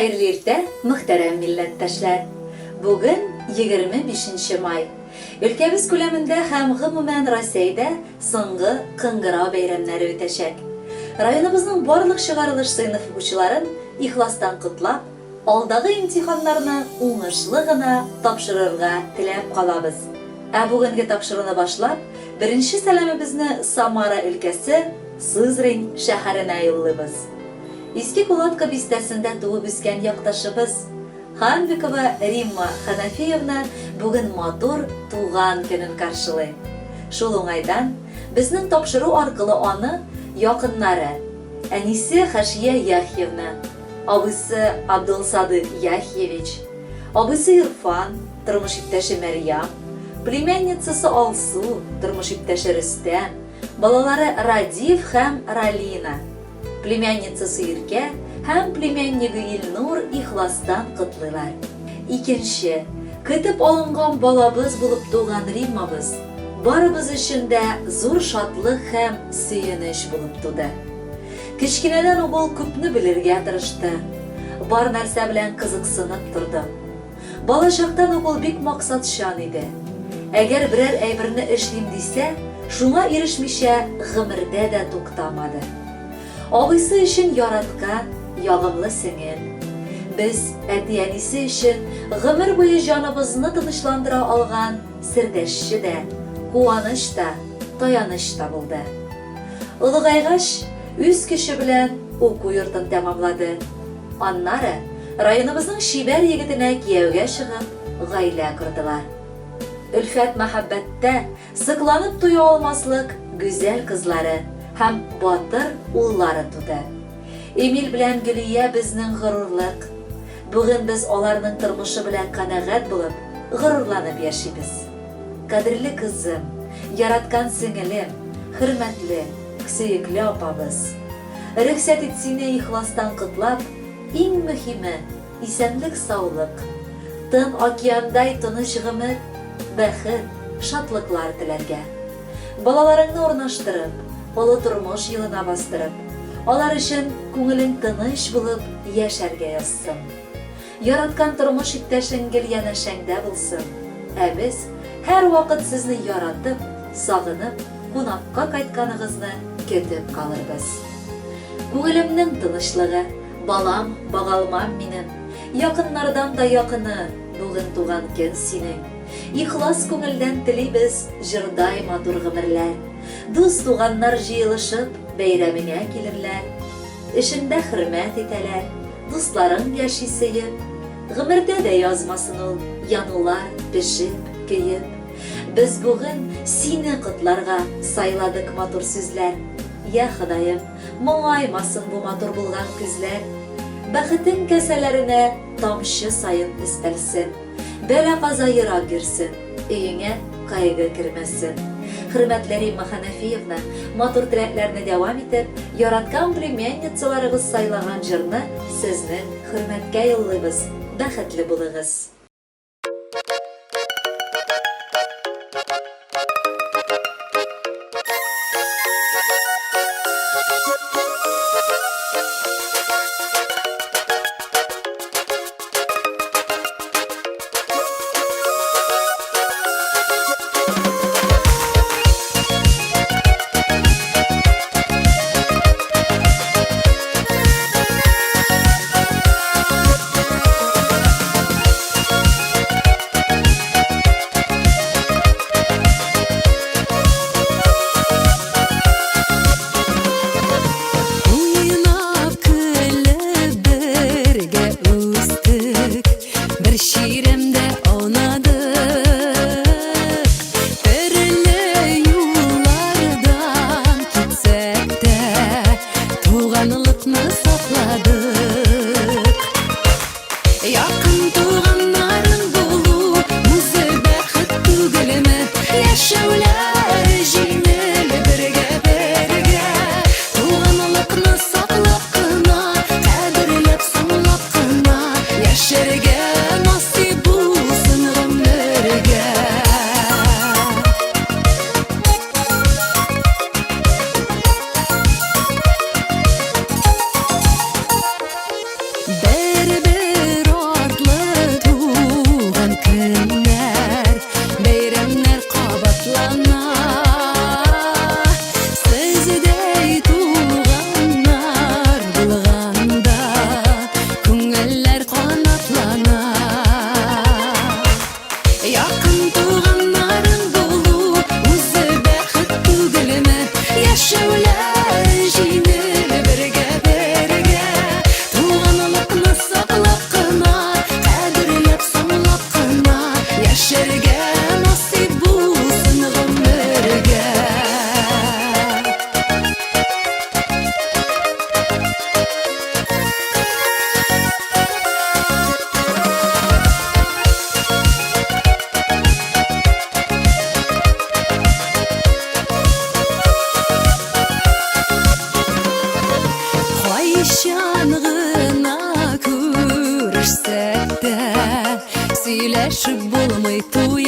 Хәерле иртә, мөхтәрәм милләттәшләр. Бүген 25 май. Өлкәбез күләмендә һәм гомумән Россиядә соңгы кыңгыра бәйрәмнәре үтәчәк. Районыбызның барлык чыгарылыш сыйныф укучыларын ихластан котлап, алдагы имтиханнарны уңышлы гына тапшырырга теләп калабыз. Ә бүгенге тапшыруны башлап, беренче сәламебезне Самара өлкәсе Сызрань шәһәренә юллыйбыз. Иске Кулатка бистәсендә туып үскән якташыбыз Ханбикова Римма Ханафиевна бүген матур туган көнен каршылый. Шул уңайдан безнең тапшыру аркылы аны якыннары әнисе Хашия Яхьевна, абысы Абдулсадык Яхьевич, абысы Ирфан, тормыш иптәше Мәрьям, племянницасы Алсу, тормыш иптәше Рөстәм, балалары Радиф һәм Ралина, племянницасы Иркә һәм племяннигы Илнур ихластан котлыйлар. Икенче, көтеп алынган балабыз булып туган Риммабыз барыбыз өчен дә зур шатлык һәм сөенеч булып туды. Кечкенәдән ул күпне белергә тырышты. Бар нәрсә белән кызыксынып торды. Балачактан ул бик максатчан иде. Әгәр берәр әйберне эшлим дисә, шуңа ирешмичә гомердә дә туктамады. Абыйсы өчен яраткан, ягымлы сеңел. Без әти-әнисе өчен гомер буе җаныбызны тынычландыра алган сердәшче дә, куаныч та, таяныч та булды. Улыгайгач, үз көче белән уку йортын тәмамлады. Аннары районыбызның шибәр егетенә кияүгә чыгып, гаилә кордылар. Өлфәт мәхәббәттә сыкланып туя алмаслык гүзәл кызлары һәм батыр уллары туды. Эмил белән Гөлия безнең горурлык. Бүген без аларның тормышы белән канәгать булып, горурланып яшибез. Кадерле кызым, яраткан сеңелем, хөрмәтле, сөекле апабыз. Рөхсәт ит сине ихластан котлап, иң мөһиме исәнлек, саулык, тын океандай тыныч гомер, бәхет, шатлыклар теләргә. Балаларыңны урнаштырып, олы тормыш юлына бастырып, алар өчен күңелең тыныч булып яшәргә язсын. Яраткан тормыш иптәшең гел янәшәңдә булсын. Ә без һәр вакыт сезне яратып, сагынып, кунакка кайтканыгызны көтеп калырбыз. Күңелемнең тынычлыгы, балам, багалмам минем, якыннардан да якыны, бүген туган көн синең. Ихлас күңелдән телибез җырдай матур гомерләр. Дус туганнар җыелышып, бәйрәмеңә килерләр. Эшендә хөрмәт итәләр, дусларың яши сөеп. Гомердә дә язмасын ул янулар, пешеп, көеп. Без бүген сине котларга сайладык матур сүзләр. Я Ходаем, моңаймасын бу матур булган күзләр. Бәхетең кәсәләренә тамчы саен өстәлсен. Бәла-каза ерак йөрсен, өеңә кайгы кермәсен. Хөрмәтле Римма Ханафиевна, матур теләкләрне дәвам итеп, яраткан племянницаларыгыз сайлаган җырны сезнең хөрмәткә юллыйбыз. Бәхетле булыгыз. Сөйләшеп булмый туй